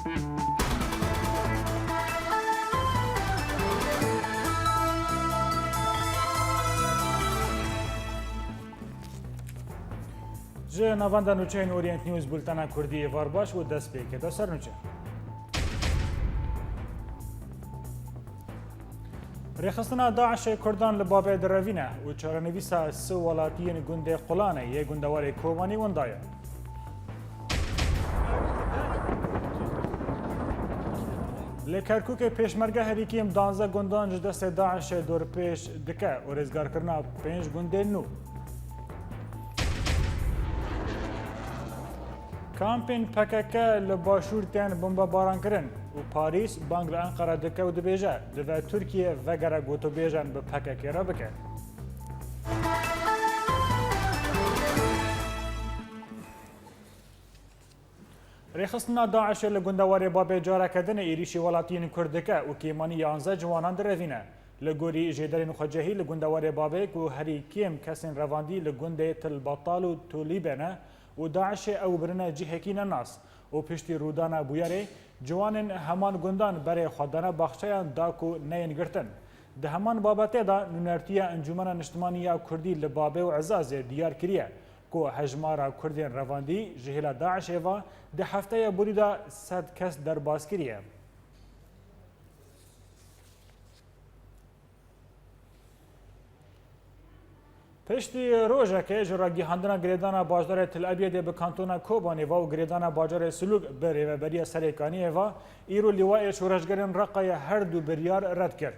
جه نوانده نوچه اورینت نیوز بولتنا کردی ایوار باش و دست پیکه دا سر نوچه. رخصتنا داعش کردان لبابه دروینه و چارنویسا سو ولاتین گنده قلانه یه گندوار کوبانی وندایه. لکرکوک پیشمرگه هریکی ام 12 گندان جدست داعش دور پیش دکه و رزگار کرنا 5 گنده نو. کامپین پکک لباشور تن بمب باران کرن و پاریس بانگ به انقره دکه و دبیجه دوه ترکیه وگره گوتو بیجن به پکک را بکن. رخصتنا داعش لگندوار باب جاره کردن ایریشی ولاتین کردکه و کیمانی 11 جوانان درونینه. لگوری جدرین خجهی لگندوار بابک و هری کیم کسین رواندی لگنده تل بطال و تولیبنه و داعش او برنه جهکین الناس و پشتی رودان بویره جوان همان گندان برای خودانه بخشیان داکو نین گرتن. ده همان بابته دا نونرتیه انجمن نشتمانی کردی لبابه و عزاز دیار کریه که هجمارا کردین رواندی جهیل داعش و ده هفته بریده 100 کس در باز کریه. پشتی روژه که جرا گیهاندنا گریدانا باجدار تل ابیب به کانتونا کوبانی و گریدانا باجدار سلوک به ریوبری سرکانی و ایرو لیوای شورشگرین رقای هر دو بریار رد کرد.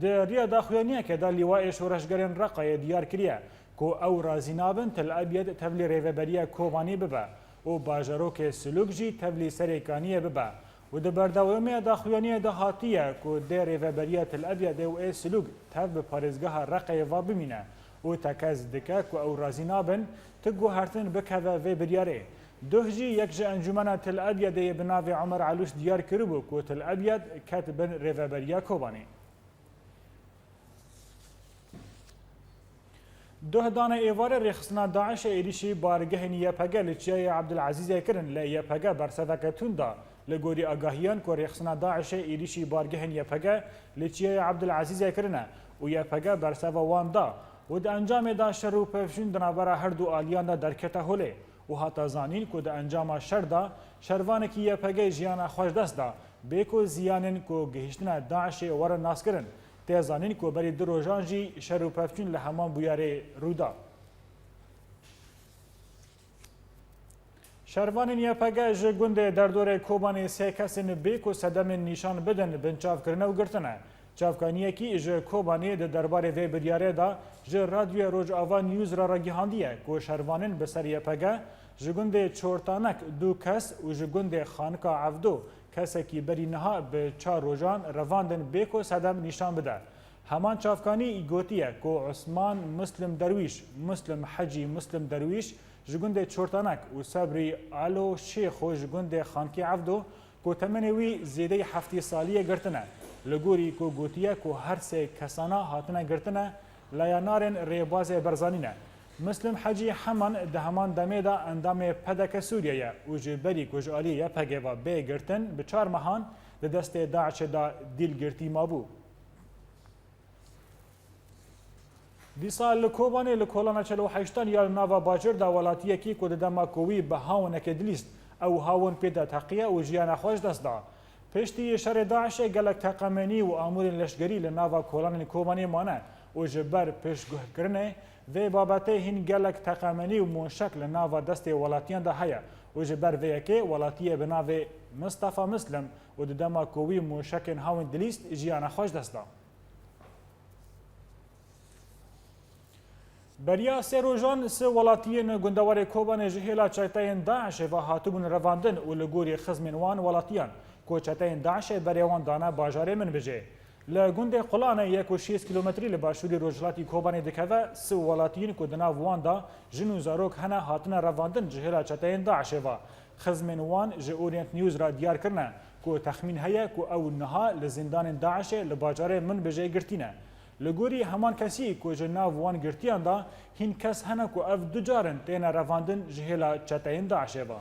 ده ریا داخویانیه که دا لیوای شورشگرین رقای دیار کریه که او رازینابن تل ابیب تبلی ریوبری کوبانی ببه و باجرو که سلوک جی تبلی سرکانی ببه و ده بردوامه داخویانیه ده هاتیه که ده ریوبری تل ابیب و ای سلوک تب پارزگاه رقای و بمینه و تکز دکه که او رازی نابن تگو هرتن بکوه و بریاره. دوهجی یک جه انجمن تل ابیده بناو عمر علوش دیار کربو که تل ابید کت بن ریوبریا کوبانی. دوه دانه ایوار رخصتنا داعش ایریشی بارگه نیه پگه لچیه عبدالعزیز کرن لیه پگه برسفکتون دا لگوری آگاهیان که رخصتنا داعش ایریشی بارگه نیه پگه لچیه عبدالعزیز کرنه و یه پگه برسف وان دا و د انجام دا شر و پفشون دنابرا هر دو آلیان دا درکته هوله و حتی زانین که د انجام شر دا شروان که یه پگه جیان خوش دست دا بیکو زیانین که گهشتن داعش ور ناس کرن تی زانین که بری در روژان جی شر و پفشون لحمان بویاره رودا. شروانین یه پگه جه گنده در دور کوبانی سه کسین بیکو صدم نیشان بدن بنچاف کرنه و گرتنه. چافکانیه کی ج کوبانی د دربار و بریاره دا ج رادیو روجاوا نیوز را گیهاندیه کو شروانن بسریه پگه جگنده چورتانک دو کس و جگنده خانکا عفدو کس کی بری نها به 4 روزان رواندن بیکو صدم نشان بده. همان چافکانی ایگوتیه کو عثمان مسلم درویش مسلم حجی مسلم درویش جگنده چورتانک و صبری آلو شیخ و جگنده خانکی عفدو کو تمنوی زیده 7 سالیه گرتنه. لگوری کو گوتیه کو هر سه کسانا هاتنه گرتنه لایانارن ریباز برزانینه. مسلم حجی همان ده همان دمه دا اندام پدک سوریه و جبری کو جالیه پگه و به گرتن به 4 ماهان ده دست داعش دا دیل گرتی مابو. دی سال کوبانی لکولانا 48 یا ناوا باجر دا ولاتیه کی کو دما کوی به هاونه که دلیست او هاون پیدا تقیه و جیان خوش دست دا. پشتی شر داعش گلک تقامنی و امور لشگری لناوا کولان کوبانی مانه و جبر پشگوه کرنه و بابته هین گلک تقامنی و منشک لناوا دست ولاتیان ده هیا و جبر ویکه ولاتیه بناو مصطفی مسلم و دما کوی منشکن هاون دلیست جیان خوش دستا. بریا سه روزان سه ولاتیان گندوار کوبان جهیلا چایتاین داعش و هاتوبون رواندن و لگوری خزمنوان ولاتیان کوچتین داعش بریوان دانه باجاره من بجه. لگنده قلانه 1.6 کیلومتری لباشوری روجلاتی کوبانی دکوه سه ولاتیان که دنا واندا جنو زاروک هنه هاتن رواندن جهیلا چتین داعش و خزمنوان جه اورینت نیوز را دیار کرنه که تخمین هیا که او نها لزندان داعش لباجاره من بجه گرتینه. لگوری همان کسی که جنا وان گرتیان دا هین کس هنه که اف دجارن تین رواندن جهیلا چتین داعش و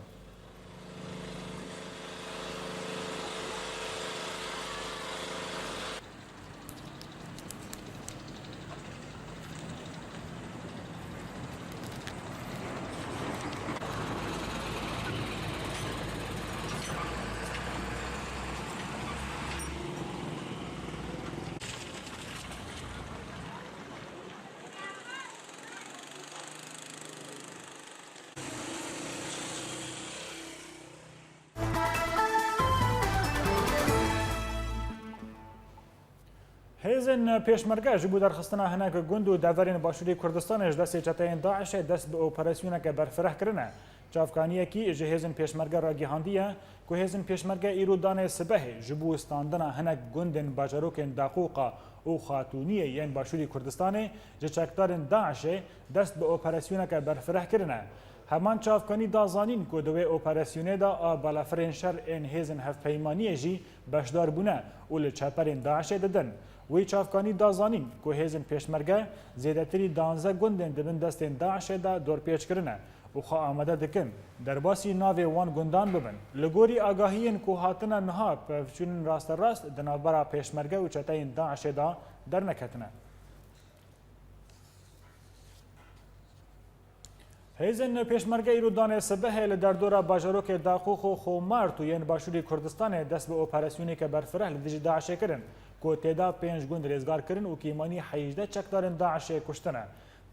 هێزن پێشمەرگە ji بۆ دەرخستنا هەنێک گوند و دەڤەرên باشووری کوردستانیش دەستێ چەتەیەن داعشê dest bi operasyoneke berfirehkirine. Çavkaniyekî ji hêzin pêşmerge ragihandiye ku hêzin pêşmerge îro danê sibehê ji bo standina hinek gundên bajarokên Daqûqa û Xatûniyê yên başûrî Kurdistanê ji çekdarên Daişê dest bi operasyoneke berfirehkirine. Heman çavkanî da zanîn ku di wê operasyonê da a balafirên şer ên hêzin hevpeymaniyê jî beşdar bûne û li çeperên Daişê didin. Wê çavkanî da zanîn ku hêzin pêşmerge zêdetirî 12 gundên dibin destên Daişê de dorpêçkirine û xwe amade dikin derbasî navê wan gundan bibin. Li gorî agahiyên ku hatine niha pevçûnên rasterast di navbera pêşmerge û çeteyên Daişê da derneketine. Hêzin pêşmerge îro danê sibehê li derdora bajarokê Daqûq û Xomart û yên başûrî Kurdistanê dest bi operasyoneke berfireh li dijî Daişê kirin ku têda 5 gund rêzgar kirin û kîmanî 18 çekdarên Daişê kuştine.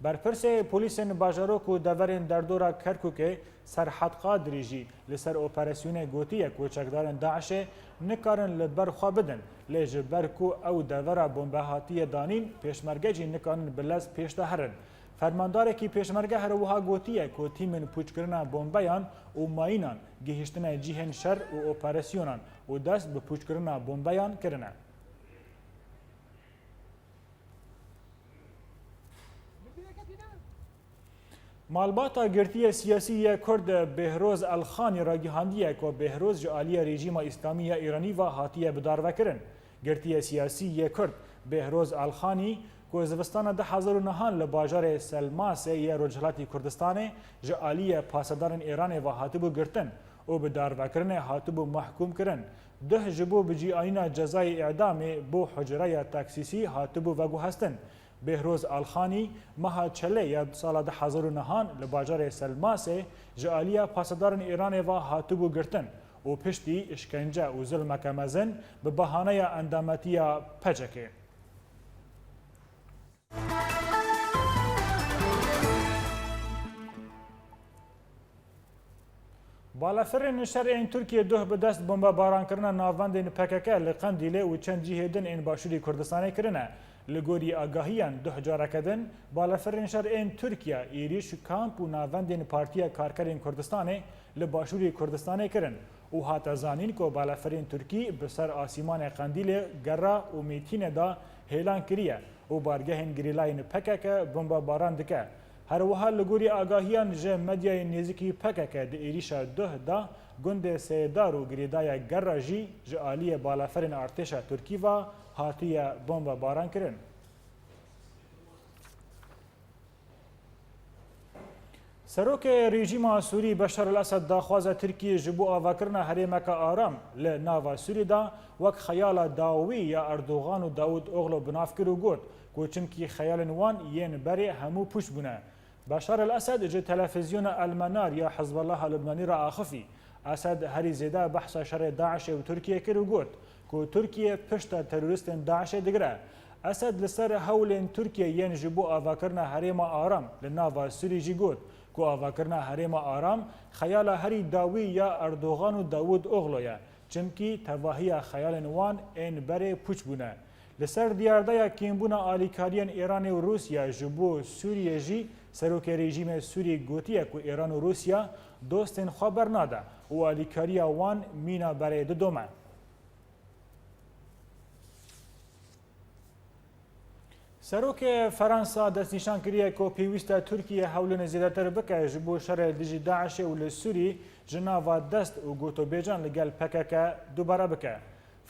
Berpirsê polîsên bajarok û deverên derdora Kerkûkê Serhad Qadirî jî li ser operasyonê gotiye ku çekdarên Daişê nikarin li ber xwe bidin lê ji ber ku ew devera bombehatiye danîn pêşmerge jî nikarin bi lez pêş de herin. Fermandarekî pêşmerge herwiha gotiye ku tîmên pûçkirina bombeyan û mayînan gihîştine cihên şer û operasyonan û dest bi pûçkirina bombeyan kirine. Malbata girtiye siyasî ya Kurd Behroz Elxanî ragihandiye ku Behroz ji aliya rejîma İslamî ya Îranî ve hatiye bidarvekirin. Girtiye siyasî ya Kurd Behroz Elxanî ku zivistana 2009 li bajarê Selmasê ya Rojhilatê Kurdistanê ji aliye pasedarên Îranê ve hatibû girtin û bi darvekirinê hatibû mahkûm kirin. Dih ji bo bicîayîna cezayê îdamê bo hucreya taksîsî hatibû veguhestin. Behroz Elxanî meha çelê ya sala 2009 li bajarê Selmasê ji aliya pasedarên Îranê ve hatibû girtin û piştî işkence û zilmeke mezin bi behaneya endametiya pecekê. Balafirên şerên Tirkiye duh bi dest bombebarankirinê navbendên PKK li Qendîlê û çend cihê din ên başûrî Kurdistanê kirine. Li gorî agahiyan duh careke din, balafirên şerên Tirkiye êrîş kamp û navbendên Partiya Karkerên Kurdistanê li başûrî Kurdistanê kirin û hate zanîn ku balafirên Tirkî bi ser asîmanê Qendîlê gera û Mêtînê da hêlan kiriye û bargehên girêlayên PKK bombebaran dike. Herwiha li gorî agahiyan ji medyayên nêzîkî PKK di êrîşa duh da gundê Sêdar û girêdaya gera jî ji aliyê balafirên artêşa Tirkî ve hatiye bombebaran kirin. Serokê rejîma Sûrî Beşar el-Esed daxwaza Tirkiyê ji bo avakirina herêmeka aram li nava Sûrî da wek xeyala dawî ya Erdogan û Davud Oğlo binav kir û got ku çimkî xeyalên wan yên berê hemû pûç bûne. Beşar el-Esed ji televizyona El-Menar ya Hizbullah Lubnanî re axivî. Esed herî zêde behsa şerê Daişê û Tirkiye kir û got ku Tirkiye pişta teroristên Daişê digire. Esed li ser hewlên Tirkiye yên ji bo avakirina herêma aram li nava Sûrî jî got ku avakirina herêma aram xeyala herî dawî ya Erdogan û Davud Oğlo ye çimkî tevahiya xeyalên wan ên berê pûç bûne. Li ser diyardeya kêmbûna alîkariyên Îranê û Rûsya ji bo Sûriyê jî serokê rejîmê Sûrî gotiye ku Îran û Rûsya dostên xwe bernade û alîkariya wan mîna berê didome. Serokê Fransa destnîşan kiriye ku pêwîst e Tirkiye hewlên zêdetir bike ji bo şerê dijî Daişê û li Sûrî ji nava dest û gotobêjan li gel PKK dubare bike.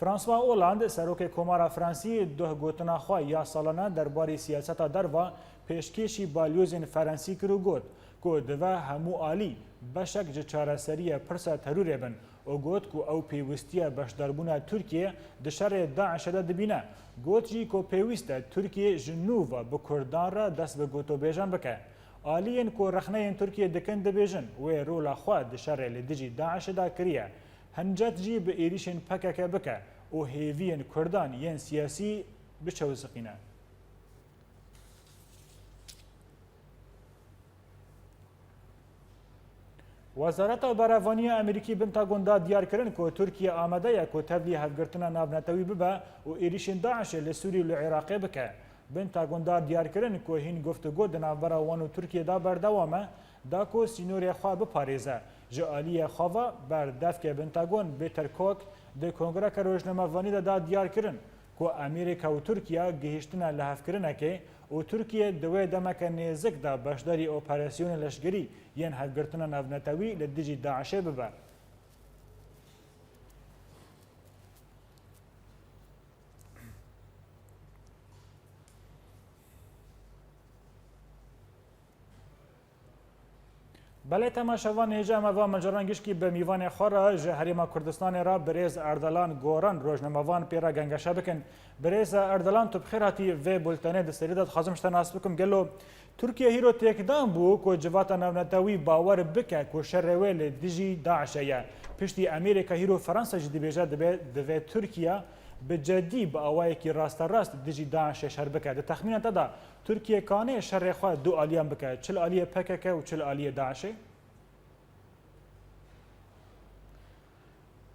François Hollande serokê Komara Fransî duh gotina xwe ya salane derbarê siyaseta derva pêşkêşî balyozên Frensî kir û got ku dive hemû alî beşek ji çareseriya pirsa terûrê bin û got ku ew pêwîstiya beşdarbûna Tirkiye di şerê Daişê de dibîne. Got jî ku pêwîst e Tirkiye ji nû ve bi Kurdan re dest bi gotobêjan bike. Aliyên ku rexneyên Tirkiye dikin dibêjin wê rola xwe di şerê li dijî Daişê de kiriye. Hincet jî bi êrîşên PKK bike û hêviyên Kurdan yên siyasî biçewsiqîne. وزارت بەڕێوەبوونی ئەمریکی پێنتاگۆن دا دیارکردن کە تورکیا ئامادەیە کە تەبلی هەڵگرتنە ناونەتەوی ببە و ئێریشین داعش لە سووری و لە عێراقێ بکە. پێنتاگۆن دا دیارکردن کە هین گفتوگۆ لە ناوبەرە وان و تورکیەدا بەردەوامە دا کۆ سینۆریە خوا بپارێزە. ji aliyê xwe berdevkê Pentagon bêter kok di Kongreka Rojnamevanî de da diyarkirin ku Amerîka û Tirkiye gihîştina li hevkirinekê û Tirkiye di wê demeke nêzik da beşdarî operasyonê leşgerî yên hevgirtina navnetewî li dijî Daişê bibe. بله تماشاوان هجا موا مجران گشکی به میوان خورا جه حریم کردستان را بریز اردلان گوران روزنامه‌وان پیرا گنگشا بکن بریز اردلان تو بخیر هاتی و بولتنه د سریدت خازم شتن اس بکم گلو ترکیه هیرو تکدام بو کو جوات نونتوی باور بک کو شرویل دیجی داعشیا پشتی امریکا هیرو فرانسه جدی بیجا د ترکیه بجدی با اوای کی راست راست دیجی داعش شر بک د تخمینات دا ترکیه کانه شر خو دو الیان بک چل الیه پکک و چل الیه داعش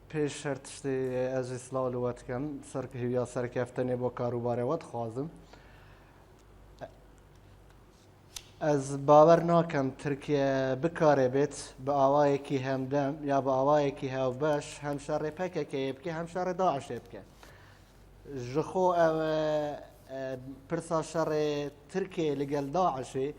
پیش شرطشتی از اسلام وقت کن سرک هویا سرک افتنی با کاروبار وقت خوازم از باور ناکم ترکیه بکاره بیت با آوای کی همدم یا با آوای کی هاو باش هم شر پکه که بکی هم شر داعش بکی جخو او پرسا شر ترکیه لگل داعشی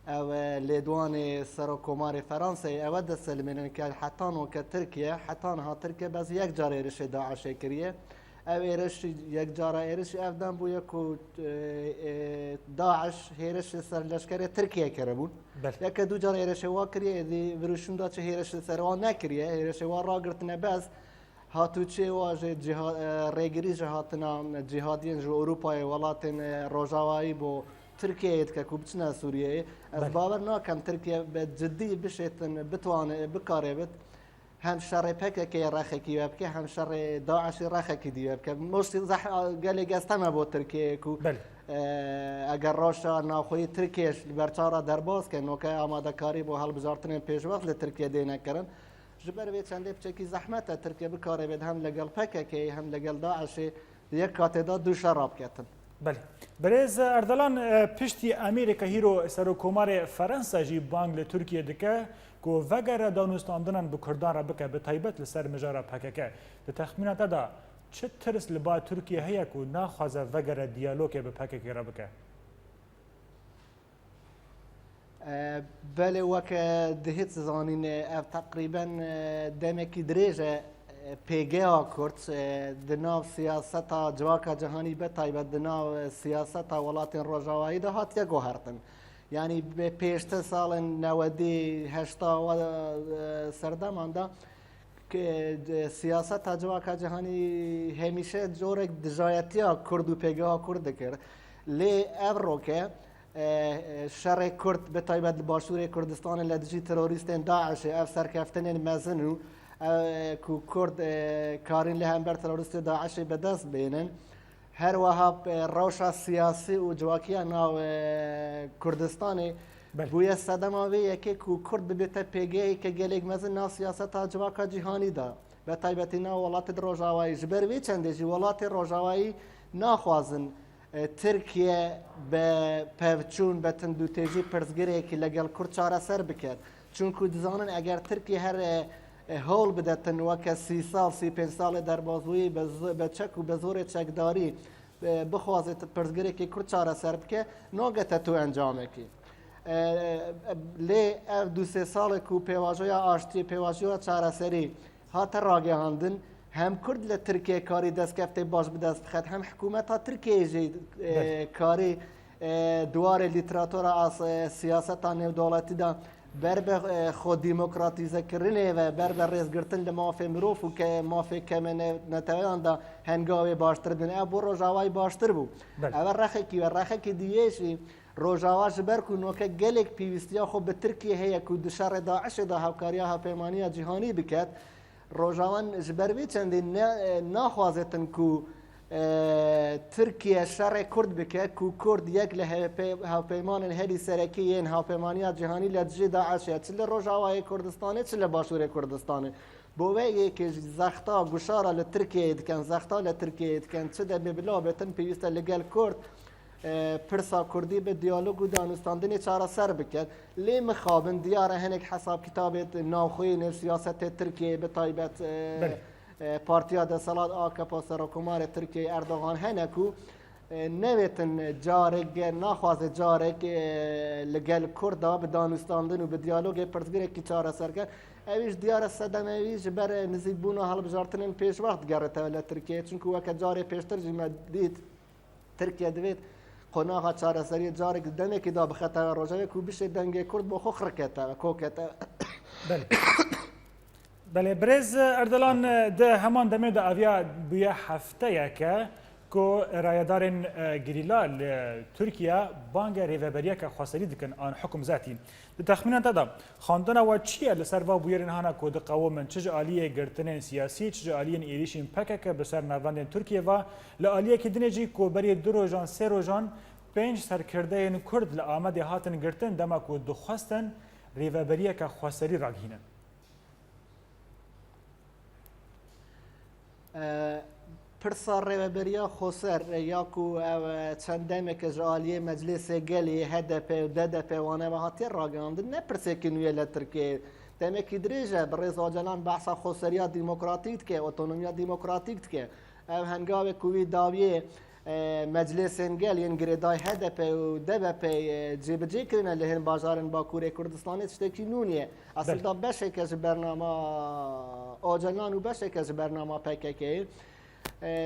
او لیدوان سرکومار فرانسه او دست منن که حتی نو که ترکیه حتی ها ترکیه بس یک جاره ایرش داعش کریه او ایرش یک جاره ایرش افدان بو یکو داعش هیرش سر لشکر ترکیه کربون یک دو جاره ایرش وا کریه دی وروشون دا چه هیرش سر وا نکریه هیرش وا را گرتنه بس هاتو چه واجه جهاد ریگری جهاتنا جهادین جو اروپای ولاتن روجاوایی بو ترکیه که کوبچنا سوریه از باور ناکم ترکیه به جدی بشتن بتوان بکاره بت هم شر پک که رخ کی وب که هم شر داعش رخ کی دی که مشت زح قال گستما بو ترکیه کو اگر راشا ناخوی ترکیه برچارا درباز که نو که آماده کاری بو حال بزارتن پیش وقت ترکیه دینه کردن جبر بیت چند بچکی زحمت ترکیه بکاره بد هم لگل پک که هم لگل داعش یک کاتدا دو شراب کتن بله برز اردلان پشتی امریکا هیرو سرکومار فرانسه جی بانگ ل ترکیه دکه کو وگر دانستاندنن به کردان را بکه به تایبت لسر مجارا پککه د تخمینات دا چه ترس لبا ترکیه هيا کو ناخذ وگر دیالوگ به پککه را بکه بله وک دهت زانین اف تقریبا دمکی دریجه پیگه کرد دناو سیاست جواک جهانی به تایبت دناو سیاست ولات روجاوایی ده هات یکو هرتن یعنی به پیشت سال 98 و سردمان ده که سیاست جواک جهانی همیشه جورک دجایتی کرد و پیگه کرد کرد لی افرو که شر کرد به تایبت باشور کردستان لدجی تروریستان داعش اف سرکفتن مزنو کو کرد کارین له هم بر تروریست داعش به دست بینن هر وها روشا سیاسی و جواکیا ناو کردستان بوی صدماوی که کو کرد ببیت پیگی که گلیگ مزن نا سیاست جواکا جهانی دا به تایبتی نا ولات روجاوایی جبر وی چنده جی ولات روجاوایی ناخوازن ترکیه به پوچون به تندو تیجی پرزگری که لگل کرد چاره سر بکرد چون که دزانن اگر ترکیه هر هول بدتن وک 30 سال 35 سال در بازوی به چک و به زور چکداری بخوازت پرزگری که کرد چاره سر بکه ناگت تو انجامه کی لی اف دو سه سال کو پیواجویا آشتی پیواجویا چاره سری هات راگه هندن هم کرد ل ترکیه کاری دست کفته باش به دست بخد هم حکومت ها ترکیه جی کاری دوار لیتراتور از سیاست ها دولتی دا بر خود دموکراتیزه کردنه و بر ریز گرتن لمافه مروف و که مافه کمن نتوان دا هنگاوی باشتر بین ابو روجاوای باشتر بو اول رخه کی دیشی روجاواش برکو که گلک پیوستیا خو به ترکیه هيا کو د شر داعش دا هاوکاریا ها پیمانی جهانی بکات روجاوان جبروی چند ناخوازتن کو ترکیه شر کرد بکه کو کرد یک له هاوپیمان هری سرکی این هاوپیمانیا جهانی لجی داعش چل روجاوای کردستان چل باشور کردستان بوی که زختا گشارا لترکیه دکن زختا لترکیه دکن چه ده ببلا بتن پیوسته لگل کرد پرسا کردی به دیالوگ و دانستاندنی چارا سر بکرد لی مخابن دیار هنک حساب کتابت ناوخوین سیاست ترکیه به طایبت پارتیا دسالات آکپا سرکومار ترکیه اردوغان هنکو نویتن جارگ نخواز جارگ لگل کردا به دانستاندن و به دیالوگ پرتگیره کی چارا سر کرد اویش دیار صدم اویش بر نزیک بونا حال بجارتنین پیش وقت گرته ولی ترکیه چونکه وقت جاری پیشتر جمع دید ترکیه دوید قناها چاره سری جارگ دمه که دا بخطا روزه کو بشه دنگ کرد با خوخ رکتا کوکتا بله بله برز اردلان ده همان دمه دا اویا بیا هفته که کو رایدارن گریلا ترکیه بانگ ریوبریه که خاصری دکن آن حکم ذاتی ده تخمینان تدا خواندن و چیه لسر و بویرن هانا کود قومن چه آلیه گرتنن سیاسی چه آلیه ایریشین پکک بسر نواندن ترکیه و لآلیه که دنجی کو بری دو روزان سه روزان پنج سرکرده کرد لآمد هاتن گرتن دما کو دخواستن ریوبریه که خاصری راگینن پرسا ریوبریا خسر یا کو چند دمه که جالیه مجلس گلی هدف و ددف وانه و هاتی راگاند نه پرسه که نویل ترکیه دمه که دریجه برز آجلان بحثا خسریا ديمقراطيت که اتونومیا ديمقراطيت که او هنگاوه کوی داویه مجلس گل ین گریدای هدف و ددف جیب جی کرنه لهن بازارن باکوره کردستانی تشتکی نونیه اصل دا بشه که برنامه آجلان و بشه که برنامه پککه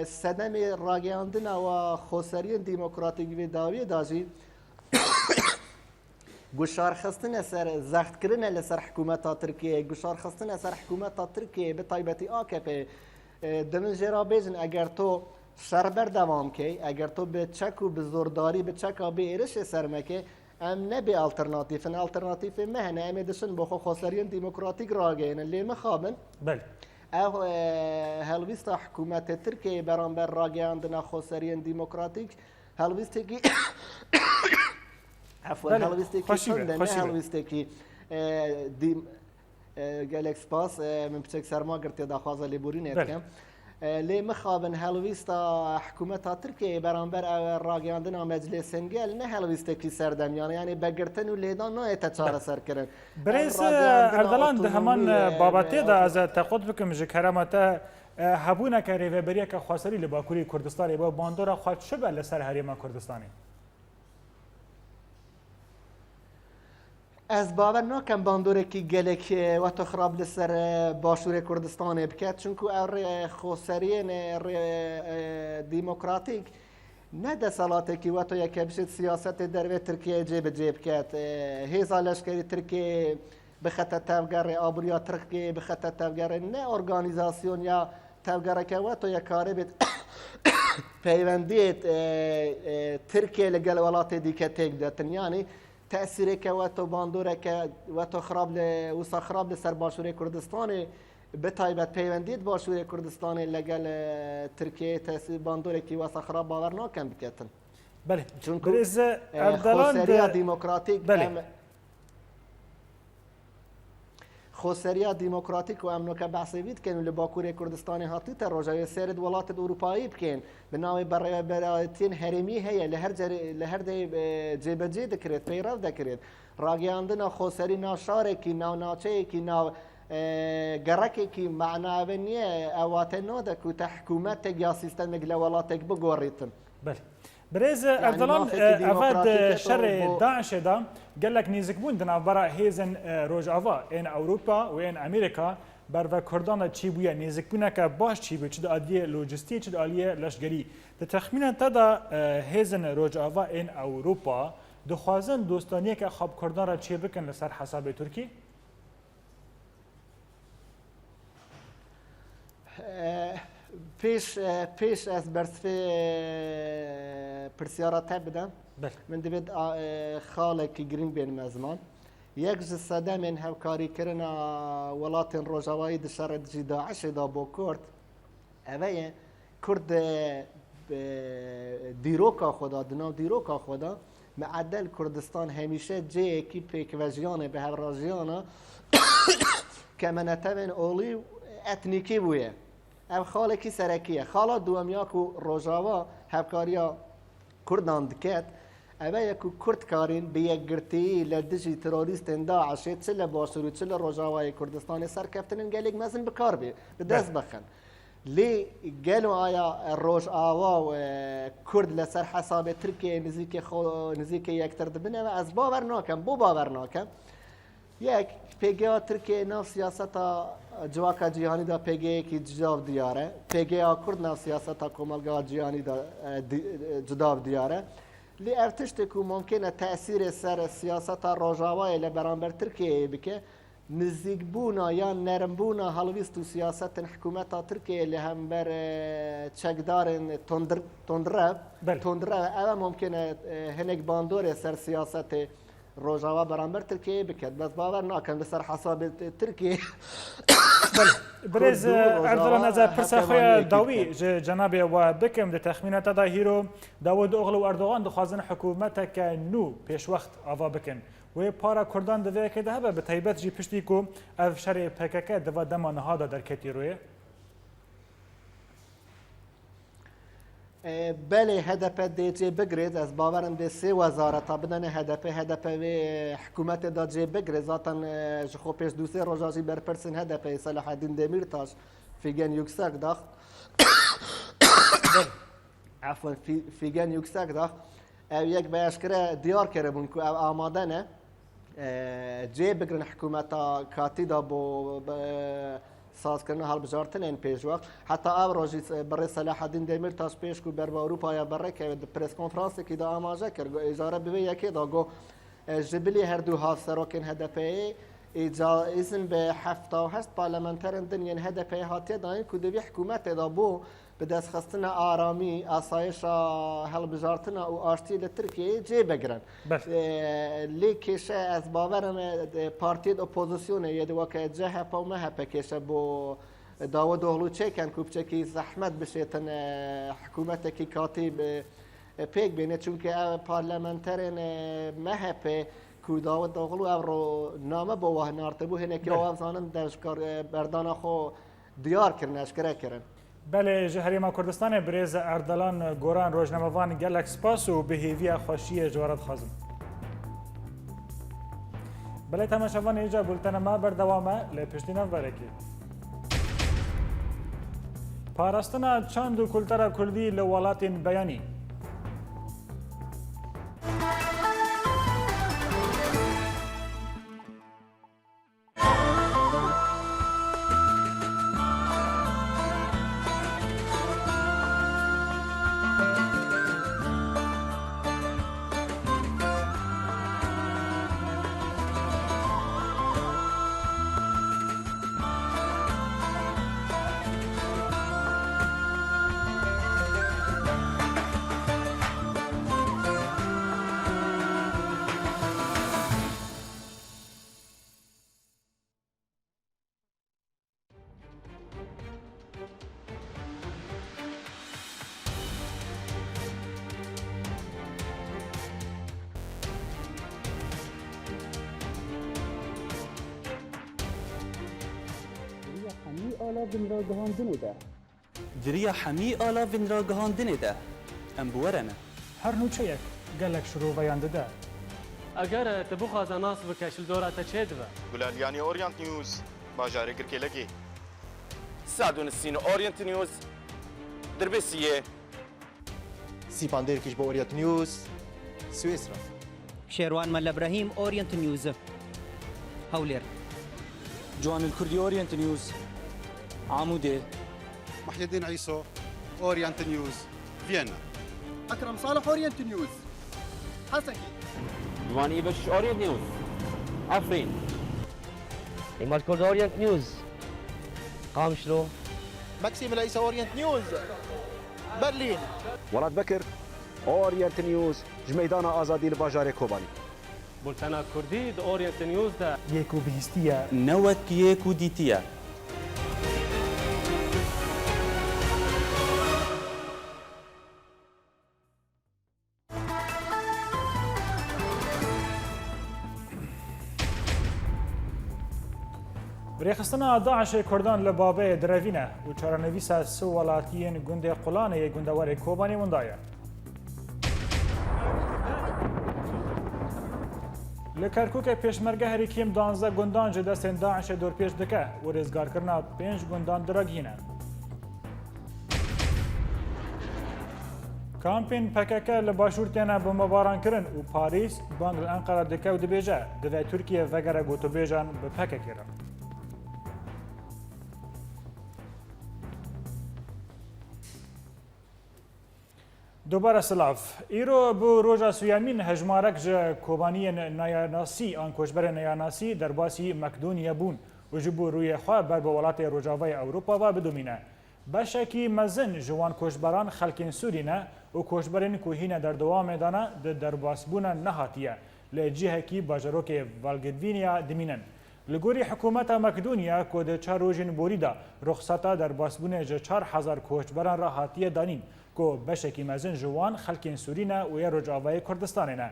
سدم راگیاندن و خسری دموکراتیک و داوی داجی گشار خستن سر زخت کردن لسر حکومت ترکیه گشار خستن سر حکومت ترکیه به طایبتی آکپ دمن جرا بیزن اگر تو شربر دوام کی اگر تو به چک و به زورداری به چک و به ایرش سرمکه ام نبی الترناتیف مهنه ام دشن بخو خسری دموکراتیک راگین اللي مخابن بله او هلویستا حکومت ترکیه برانبر راگیاندن خسرین دموکراتیک هلویستی کی عفوا هلویستی کی شنده نه هلویستی کی گالکس پاس من بچک سرما گرتی داخوازه لیبوری نیتکم لی مخابن هلویستا حکومت ترکیه برانبر راگیاندن مجلس انگل نه هلویستی کی سردمیانه یعنی بگرتن و لیدان نه اتچار سر کرن برز اردلان ده همان بابته ده از تقود بکم جکرامتا هبونه که ریوبریه که خاصری لباکوری کردستانی با باندورا خواهد شبه لسر حریم کردستانی از باور نکم باندوره کی گلک و تو خراب لسر باشور کردستان بکت چونکو اور خسرین دموکراتیک نه دسالاتی که و تو یک بشید سیاست در ترکیه جیب جیب کت هیزا لشکری ترکیه بخطر تفگر آبوریا ترکیه بخطر تفگر نه ارگانیزاسیون یا تفگر که و تو یک کاری بید پیوندیت ترکیه لگل ولات دیگه تک داتن یعنی تأثیری که و تو باندوره که و تو خراب وسا خراب لسر باشور کردستان به طایبت پیوندید باشور کردستان لگل ترکیه تأثیر باندوره که وسا خراب باور نکن بکتن بله چون برز خسریا دموکراتیک بله خسریا دموکراتیک و امنو که بحثی بید که لباکور کردستان هاتی تا روزای سرد ولات اروپایی بکن به نام برایتین هرمی هی لهر دی جیب جی دکرد پیرو دکرد راگیاندن خسری ناشاره کی ناو ناچه کی ناو گرکی کی معنی نیه اوات نوده که تحکومت یا سیستم ولاتک بگوریتن بله برز اردلان افاد شر داعش دا قال لك نيزك بون دنا برا هيزن روجافا ان اوروبا وان امريكا بر كردان تشي بويا نيزك بونا كا باش تشي بو تشد اديه لوجستي تشد اليه لشگري تخمينا تدا هيزن روجافا ان اوروبا دخوازن دوستانيه كا خاب كردان را تشي بكن لسر حساب تركي پیش از برسفه پرسیارات بدم من دوید خاله که گرین بین مزمان یک جسده من هفکاری کرن ولات روجاوایی دشار جی داعش دا بو کرد اوه کرد دیروکا خدا دناو دیروکا خدا معدل کردستان همیشه جه کی پیکوژیانه به هفراژیانه که منطقه اولی اتنیکی بویه ام خاله کی سرکیه خاله دومیا کو روجاوا هفکاریا کردان دکت اوه یکو کرد کارین به یک گرتی لدجی تروریست داعش چله باشرو چله روجاوای کردستان سرکفتن گلیگ مزن بکار بی به دست بخن لی گلو آیا روج آوا و کرد لسر حساب ترکیه نزیک یک ترد بنه و از باور ناکم بو باور ناکم یک پیگه ترکیه ناف سیاست جواکا جیهانی دا پیگه کی جداو دیاره پیگه کرد ناف سیاست کمالگاه جیهانی دا جداو دیاره لی ارتشت کو ممکنه تأثیر سر سیاست روجاوای لبرانبر ترکیه بکه نزدیک بونا یا نرم بونا هلویست و سیاست حکومت ترکیه اللي هم بر چکدار تندره اوه ممکنه هنگ باندور سر سیاست روجاوا برانبر ترکیه بکد بس باور ناکن بسر حساب ترکیه برز اردلان از پرسه خوی داوی جنابی و بکم ده تخمینات دا هیرو داود اغلو اردوغان دخوازن حکومت که نو پیش وقت آوا بکن و پارا کردان دوی که ده به تایبت جی پشتی کو اف شر پکک دوا دما نهادا در کتی روی بله هدف دیجی بگرید از باورم ده سه وزارت بدن هدف و حکومت دا جی بگرید ذاتن جخو پیش دو سه روزاجی برپرسن هدف صلاح الدین دمیرتاش فیگن یکسک داخت عفوا فیگن یکسک داخت او یک بیاشکره دیار کرده بون که او آماده نه جی بگرن حکومت کاتی دا بو ساز کردن حال بجارتن این پیش وقت حتی او روزی برای صلاح الدین دمیرتاش پیش کو بر اروپا یا برای که پرس کنفرانس کی دا آماده کرد اجاره به یکی دا گو جبلی هر دو ها سراکن هدفه ایزن به 78 پارلمانترن دنیا هدفه هاتی داین که دوی حکومت دا بو به دست خستن آرامی آسایش حل بجارتن و آشتی لترکیه جی بگرن لیکش از باورم پارتی اپوزیسیونه یه دو که جه پا و مه کشه بو داود اغلو چه کن کوبچه کی زحمت بشیتن حکومت کی کاتب پیک بینه چون که پارلمانترین مه کو داود اغلو او رو نامه بو واه نارته بو هنه که او زانن دشکار بردان خو دیار کرن اشکره کرن بله جهريما كردستان بريز اردلان گوران روزنامه‌وان گلک سپاس و بهیوی خوشی جوارد خازم بله تماشاوان اینجا بولتن ما بردوامه لپشتینا برکی پاراستنا چند و کلتر کردی لولات بیانی دریا حمی آلا وین را گهاندنه ده ام بورنه هر نوچه یک گلک شروع بیانده ده اگر تبو خازن ناس بکشل دورات چه دو گلالیانی اورینت نیوز باجاره گرکلگی سعدون السين اورينت نيوز دربسيه سیپاندر کش با اورینت نیوز سوئیسرا شيروان مال ابراهيم اورينت نيوز هولير جوان الكردي اورينت نيوز عموده محي الدين عيسو اورينت نيوز فيينا اکرم صالح اورینت نیوز حسنی جوان ايبش اورينت نيوز عفرين ایمال کرد اورینت نیوز قامشلو ماکسیم العیسا اورینت نیوز برلین ولاد بکر اورینت نیوز جمیدان آزادی لباجار کوبانی بولتنا کردی د اورینت نیوز ده یکو بهستیه نوت يكو ديتيا رێخستنا داعش کوردان لە بابەیە درەڤینە و چارەنەویسە سێ وڵاتیان گوندێ قوڵانەیە گوندەوەری کۆبانی وندایە. لە کەرکووکە پێشمەرگە هەریکیم 12 گوندان ji destên Daişê dorpêş dike û rêzgarkirina 5 gundan diragîne. Kampên PKK li başûr têne bombebarankirin û Parîs bang li Enqera dike û dibêje divê Tirkiye vegere gotûbêjan bi PKK re. دوباره سلاف ایرو بو روژا سویامین هجمارک جه کوبانی نیاناسی آن کشبر نیاناسی در باسی مکدونیا بون و جبو روی خواه بر به ولات روجاوای اوروپا و بدومینه بشکی مزن جوان کشبران خلکین سورینه و کشبرین کوهینه در دوام دانه در باسبون نهاتیه لجیه کی باجروک والگدوینیا دمینن لگوری حکومت مکدونیا کود 4 روزین بوریدا رخصتا در باسبون جه 4000 کشبران را هاتیه دانین کو بشکی مزن جوان خلکین سورینه و یا رجاوای کردستانینه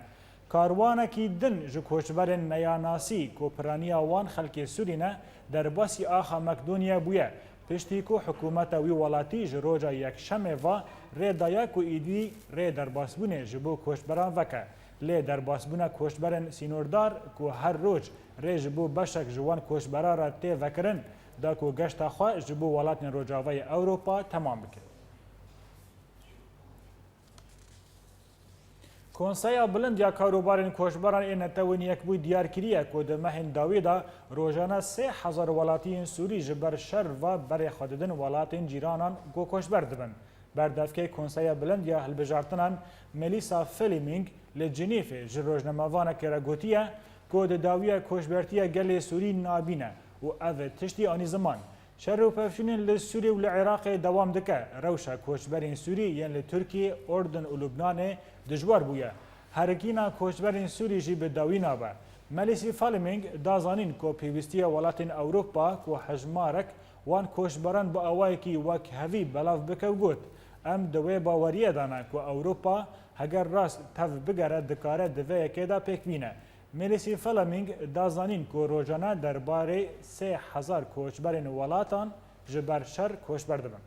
کاروانه کی دن جو کوچبرن نیاناسی کو پرانیا وان خلکی سورینه در باسی آخا مکدونیا بویه پشتی کو حکومت وی ولاتی جروجا یک شمه و ری دایا کو ایدی ری در باسبونه جبو کوچبران وکه لی در باسبونه کوچبرن سینوردار کو هر روز ری جبو بشک جوان کوچبرا را تی وکرن دا کو گشت خواه جبو ولاتین رجاوای اوروپا تمام بکن. کنسایا بلند یا کاروبارین کوشبران این توین یک بوی دیار کریه که ده مهین داویدا روزانه 3000 ولاتین سوری جبر شر و بر خوددن ولاتین جیرانان گو کوشبر دبن. بردفکه کنسایا بلند یا هلبجارتنان ملیسا فلیمینگ لجنیف جروجنموانه کرگوتیه که ده داویه کوشبرتیه گل سوری نابینه و اوه تشتی آنی زمان. شر و پفشونین لسوری و لعراق دوام دکه روشا کوچبرین سوری یعنی لترکیه، اردن و لبنان دجوار بویه. هرگینا کوچبرین سوری جی به داوی نابه. ملیسی فالمینگ دازانین که پیوستی ولاتین اوروپا که حجمارک وان کوچبران با اوای کی وک هوی بلاف بکو گوت. ام دوی باوریه دانه که اوروپا هگر راست تف بگره دکاره دوی که پیک بینه. ملیسی فلامینگ دازانین که روزانه درباره 3000 کوچبرین ولاتان جبر شر کوچبر دبن.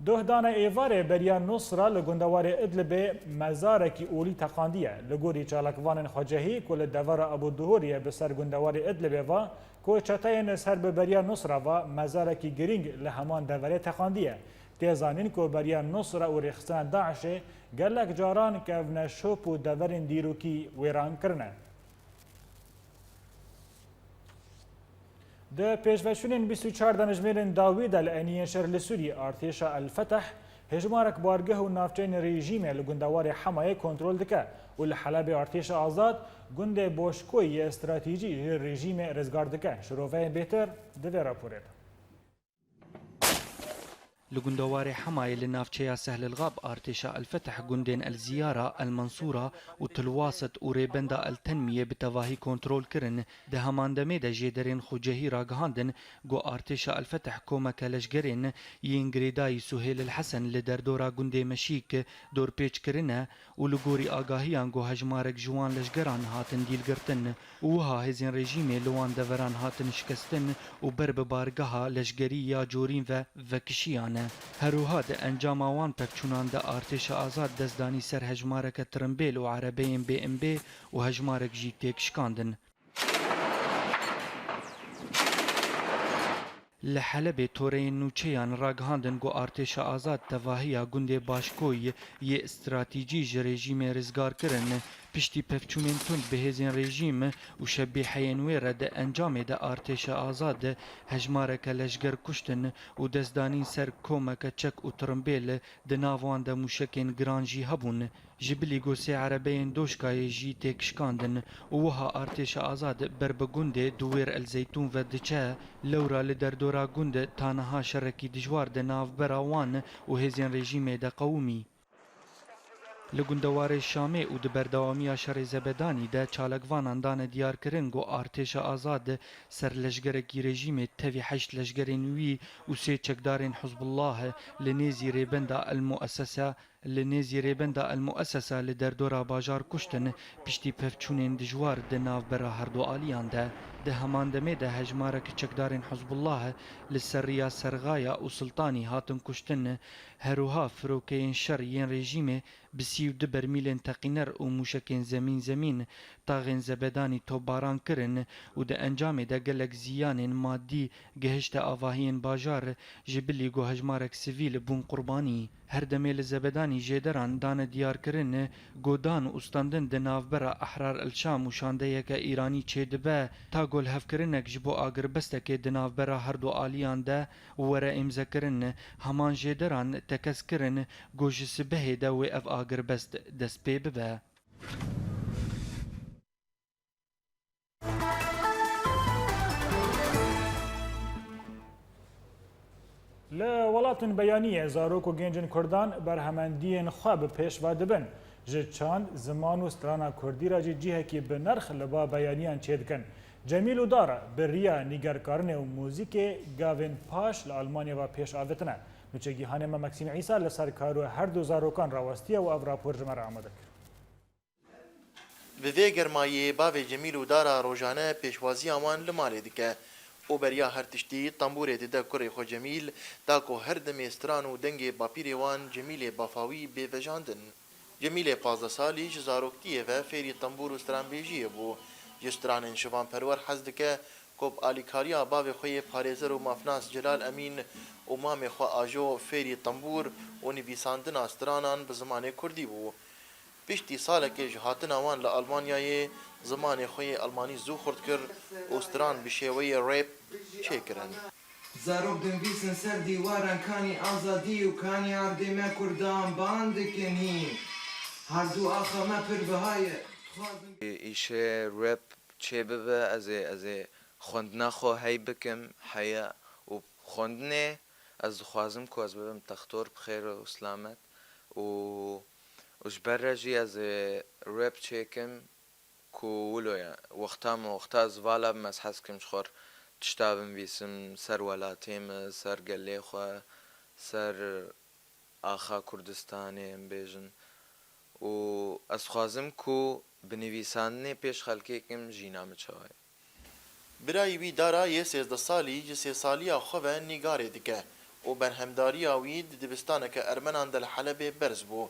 دهدان ایواره بریا نصره لگندوار ادلب مزارکی اولی تقاندیه لگوری چالکوان خجهی کل دوار ابو دهوریه بسر گندوار ادلب و که چطاین سر به بریا نصره و مزارکی گرینگ لهمان دواره تقاندیه. تیزانین که بریا نصره و رخصان داعش گلک جاران که ونشوپ و دورین دیروکی ویران کرنه. ده پیشوشونین 24 دمجمرین داوید الانیه شهر لسوری ارتشا الفتح هجمارک بارگه و نافچین رژیم لگندوار حمایه کنترل دکه و لحلب ارتش آزاد گنده بوشکوی استراتیجی رژیم رزگار دکه شروفه بهتر دوی راپوره. لجندوار حماية لنافشيا سهل الغاب ارتشاء الفتح جندين الزيارة المنصورة وتلواسط وريبندا التنمية بتواهي كنترول كرن دهمان دميدا جيدرين خجهي راقهاندن جو ارتشاء الفتح كومك لشجرين ينجريداي سهيل الحسن لدردورا جندي مشيك دور بيش كرنه ولغوري آگاهيان جو هجمارك جوان لشجران هاتن ديل قرتن وها هزين ريجيمي لوان دوران هاتن شكستن وبرب بارگها لشجري يا جورين و كشيان هروها ده انجام وان پکچونان ده ارتش آزاد دزدانی سر هجمارک ترمبیل و عربین بی ام بی و هجمارک جی تیک شکاندن. لحلب تورین نوچیان راگهاندن گو ارتش آزاد تواهی گنده باشکوی یه استراتیجی رژیم رزگار کرن پشتی پفچونین تند به هزین رژیم و شبیحین ویره ده انجام ده ارتش آزاد هجمارک لشگر کشتن و دزدانی سر کومک چک و ترمبیل ده ناوان ده موشکین گرانجی هبون جبلی گوسی عربین دوشکای جی تک شکاندن و وها ارتش آزاد بربگونده دویر الزیتون و دچه لورا لدردورا گونده تانها شرکی دجوار ده ناو براوان و هزین رژیم ده قومی. لگندوار شامی و دبردوامی شر زبدانی ده چالکوانان دان دیار کرنگ و ارتش آزاد سر لشگرکی رژیم توی 8 لشگر نوی و 3 چکدارین حزب الله لنیزی ریبندا المؤسسه لنێزی رێبەندا المؤسسە لە دەردۆرا باژار کوشتن پشتی پەفچوونên dijwar di navbera herdu aliyan de di heman demê de hejmarek çekdarên Hizbullah li ser riya Sergaya û Sultanî hatin kuştin herûha firokeyên şer yên rejîmê bi 32 bermîlên teqîner û mûşekên zemîn taxên zebedanî topbaran kirin û di encamê de gelek ziyanên maddî gihişte avahiyên bajar ji bilî got hejmarek sivîl bûn qurbanî. Her demê li zebedanî jêderan dane diyarkirin godan û standin di navbera Ehrar el Şam û şandeyeke Îranî çêdibe ta golhevkirinek ji bo agirbestekê di navbera her du aliyan de were îmzekirin heman jêderan tekeskirin got ji sibehê de wê ev agirbest dest pê bibe. لە وڵاتن بەیانیە زارۆک و گەنجن کوردان بەرهەمەندیên xwe bi pêşva dibin ji çand ziman û strana Kurdî re jî cihekî bi nerx li ba beyaniyan çê dikin. Cemîl û Dara bi riya nîgerkarinê û mûzîkê gavên paş li Almanya ve pêş avitine. Nûçegîhanê me Maxîm Îsa li ser karû her du zarokan rawastiye û ev rapor ji me re amade kir. Bi vê germayê bavê Cemîl û Dara rojane pêşwaziya wan li malê dike. û beriya her tiştî tembûrê dide kurê xwe Cemîl da ku her demê stran û dengê bapîrê wan Cemîlê bafawî bêvejandin. Cemîlê 15 salî ji zaroktiyê ve fêrî tembûr û stranbêjiyê bû. Ji stranên şivanperwer hez dike ku bi alîkariya bavê xwe yê parêzer û mafnas Celal Emîn û mamê xwe ajo fêrî tembûr û nivîsandina stranan bi zimanê Kurdî bû. Piştî salekê ji hatina wan li Almanyayê zimanê xwe yê Almanî zû xurt kir û stran bi şêweyê rap çêkirin. Zarok dinivîsin ser dîwaran kanî azadî û kanî erdê me Kurdan ban dikin hîn. Her du axa me pir bihaye. Îşe rap çê bibe ez ê xwendina xwe hey bikim heya û xwendinê ez dixwazim ku ez bibim textor bi xêr û selamet û ji ber re jî ez ê rap çêkim ku wiloya wexta ez vala bim ez hez dikim ji xwe tişta binivîsim ser welatê me ser gelê xwe ser axa Kurdistanê em bêjin û ez dixwazim ku bi nivîsandinê pêş xelkê kim jîna min çawa ye. Birayê wî Dara yê 13 salî ji sêsaliya xwe ve nîgarê dike û berhemdariya wî di dibistaneke Ermenan de li Helebê berz bû.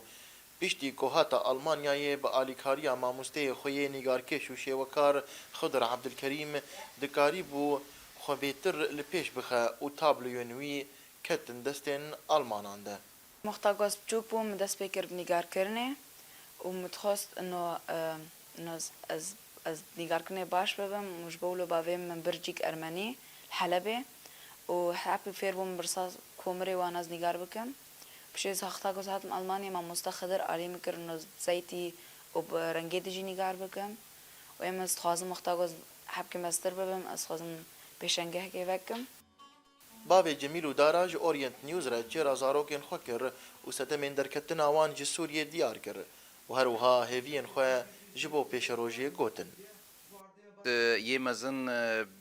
Piştî ku hata Almanyayê bi alîkariya mamosteyê xwe yê nîgarkêş û şêwekar Xidr Ebdilkerîm dikarî bû xwe bêtir li pêş bixe û tabloyên wî ketin destên Almanan de. Muxtagoz biçûk bû min dest pê kir bi nîgarkirinê û min dixwast ez nîgarkirinê baş bibim û ji bo wilo bavê min bircîk Ermenî li Helebê û hepî fêr bûm birsa komirê wan ez nîgar bikim. Pişê Muxtagoz hatim Almanya mamosta Xidr alî min kirin û zeytî û bi rengê de jî nîgar bikim û em ez dixwazim Muxtagoz hepkê meztir bibim ez dixwazim pêşengehekê vekim. Bavê Cemîl û Dara ji Orient News re çêra zarokên xwe kir û sedemên derketina wan ji Sûriyê diyar kir û her wiha hêviyên xwe ji bo pêşerojiyê gotin. Yê mezin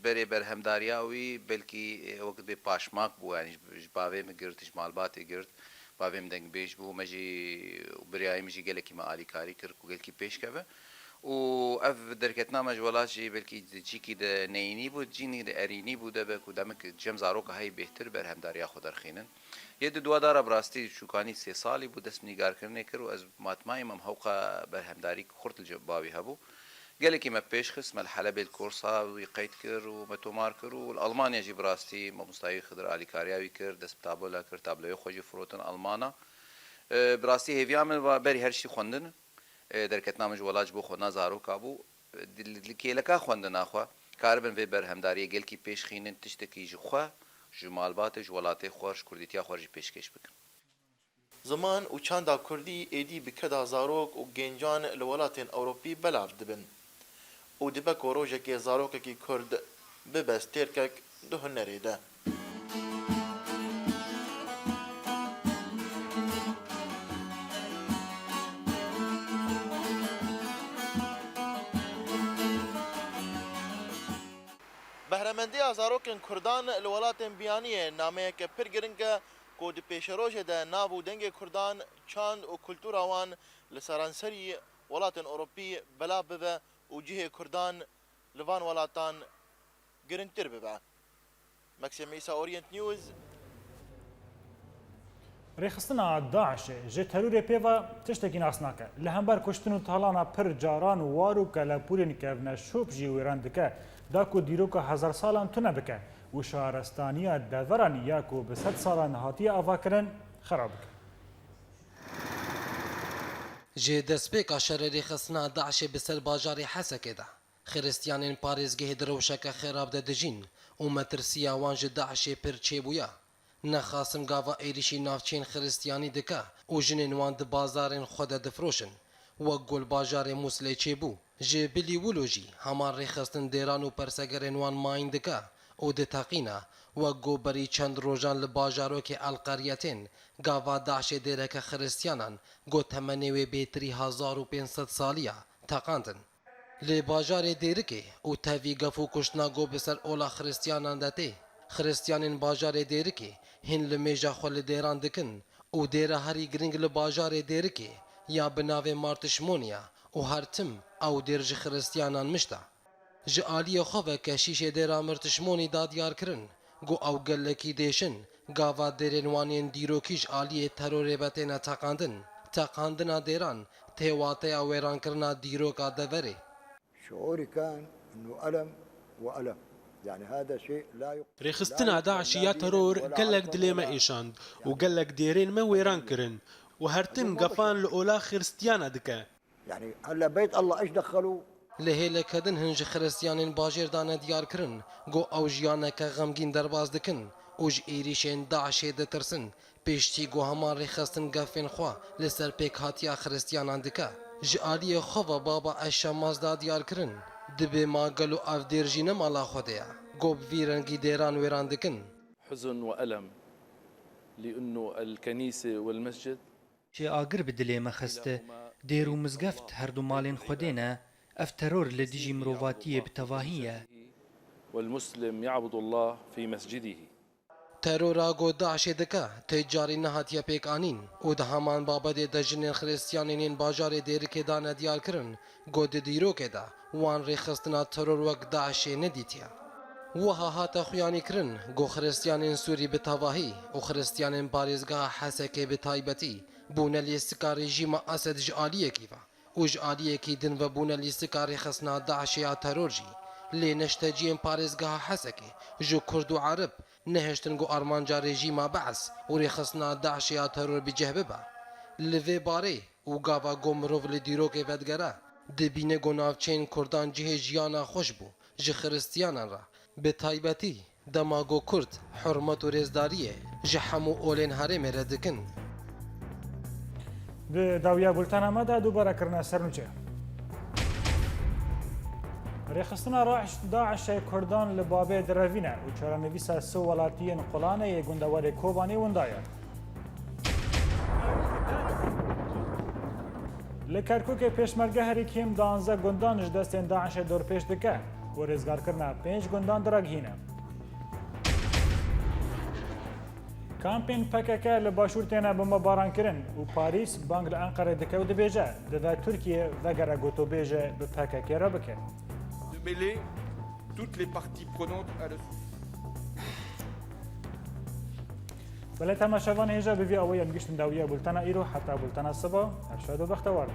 berê berhemdariya wî belkî wekî bê paşmak bû yanî ji bavê min girt ji malbatê girt bavê min dengbêj bû me jî biryayê min jî gelekî me alîkarî kir ku gelkî pêşkeve û ev derketina me ji welat jî belkî çîkî de neyînî bû cînî de erînî bû debe ku demek cem zaroka hey bêhtir berhemdariya xwe derxînin. Yê di duwa dara bi rastî çûkanî 3 salî bû dest nîgarkirinê kir û ez matmayê me hewqa berhemdarî xurt li bavê hebû. Gelekî me pêş xist me li Helebê li Korsa wî qeyd kir û me tomar kir û li Almanya jî bi rastî mamostayî Xidr alîkariya wî kir dest bi tablola kir tabloyê xwe jî firotin Almana. Bi rastî hêviya min berî her şî xwendin derketina min ji welat ji bo xwendina zaroka bû li kêleka xwendina xwe karibin vê berhemdariyê gelkî pêşxînin tiştekî ji xwe ji malbatê ji welatê xwe ji kurdîtiya xwe jî pêşkêş bikin. Ziman û çanda Kurdî êdî bi keda zarok û gencan li welatên Ewropî belav dibin û dibe ku rojekê zarokekî Kurd bibe stêrkek di hunerê de. Behremendiya zarokên Kurdan li welatên Biyaniyê nameyeke pir giring e کو د پێشەڕۆژێ de nav û dengê Kurdan çand û kultûra wan li seranserî welatên Ewropî bela bibe û cihê Kurdan li van welatan girîngtir bibe. Maxim İsa, Orient News. Rêxistina Daişê ji terorê pêva tiştekî nas nake. Li hember kuştin û talana pir caran û war û kelepûrên kevne şop jî wêran dike, da ku dîroka hezar salan tune bike û şaristaniya deveran ya ku bi sed salan hatiye avakirin xerab bike. Ji destpêka şerê rêxistina Daişê bi ser bajarê Hesekê de xiristiyanên parêzgehê di rewşeke xerab de dijîn û metirsiya wan ji Daişê pir çêbûye. Nexasim gava êrişî navçeyên xiristiyanî dike û jinên wan di bazarên xwe de difroşin. Wek gul bajarê Muslê çêbû. Ji bilî wilo jî heman rêxistin dêran û persegerên wan mayîn dike û diteqîne wek goberî çend rojan li bajarokê Elqeryetên gava Daişê dêreke xiristiyanan got temenê wê bêtirî 1500 saliya teqandin. Li bajarê Dêrikê û tevî gef û kuştina got bi ser ola xiristiyanan de tê. Xiristiyanên bajarê Dêrikê hîn li mêja xwe li dêran dikin û dêre herî giring li bajarê Dêrikê ya bi navê Martişmoniya û her tim ew dêr ji xiristiyanan mişta. Ji aliyê xwe veke şîşê dêra Martişmonî da diyar kirin got ew gelekî dêşin gava dêrên wan yên dîrokî ji aliyê terorê ve têne teqandin. Teqandina dêran tê wateya wêrankirina dîroka deverê. شعوري كان انه الم والم يعني هذا شيء لا رێخستنا داعشی یا تەرۆر gelek dilê me êşand û gelek dêrên me wêran kirin û hertim gefan li ola xiristiyana dike. يعني هلا بيت الله ايش دخلوا Li hêlekedin hin ji xiristiyanên bajêr da ne diyar kirin got ew jiyaneke xemgîn derbas dikin û ji êrişên Daişê ditirsin pêştî got heman rêxistin gefên xwe li ser pêk hatiya xiristiyanan dike. Ji aliyê xwe ve baba Eşşemaz da diyar kirin dibê ma gelo ev dêr jî ne mala xwe de ye got bi vî rengî dêran wêran dikin. حزن وألم لأنه الكنيسة والمسجد Jê agir bi dilê me xiste dêr û mizgeft her du malên Xwedê ne ev teror li dijî mirovatiyê bi tevahî ye. والمسلم يعبد الله في مسجده. Terora got Daişê dike tê carî nehatiye pêkanîn û di heman babetê de jinên xiristiyanên yên bajarê Dêrikê da ne diyar kirin got di dîrokê de wan rêxistina teror wek Daişê nedîtiye. Wiha hate xuyanî kirin got xiristiyanên Sûrî bi tevahî û xiristiyanên parêzgeha Hesekê bi taybetî bûne lîstika rejîma Esed ji aliyekî ve û ji aliyekî din ve bûne lîstika rêxistina Daişê ya teror jî lê neşteciyên parêzgeha Hesekê ji Kurd û Erib nehêştin got armanca rejîma Be'ez û rêxistina Daişê ya teror biceh bibe. Li vê barê û gava got mirov li dîrokê vedigere dibîne got navçeyên Kurdan cihê jiyana xweş bû ji xiristiyanan re bi taybetî dema got Kurd hurmet û rêzdariyê ji hemû olên herêmê re dikin. Di dawiya bultana me de dubara kirina sernûçe. Rêxistina Daişê Kurdan li bavê direvîne û çarenivîsa si welatiyên Qulaneyê gundewarê Kobanî winda ye. Li Kerkûkê pêşmergeherî kêm 12 gundan ji destên Daişê dorpêş dike û rêzgarkirina 5 gundan diragihîne. Kampên PKK li başûr têne bombebarankirin û Parîs bang li Enqerê dike û dibêje divê Tirkiye vegere gotobêje bi PKK re bike. Mêler toutes les parties prenantes à la بله تماشاوان هیجا بوی آوی انگشتن داویه بولتنا ایرو حتی بولتنا صبح ارشاد و بختوار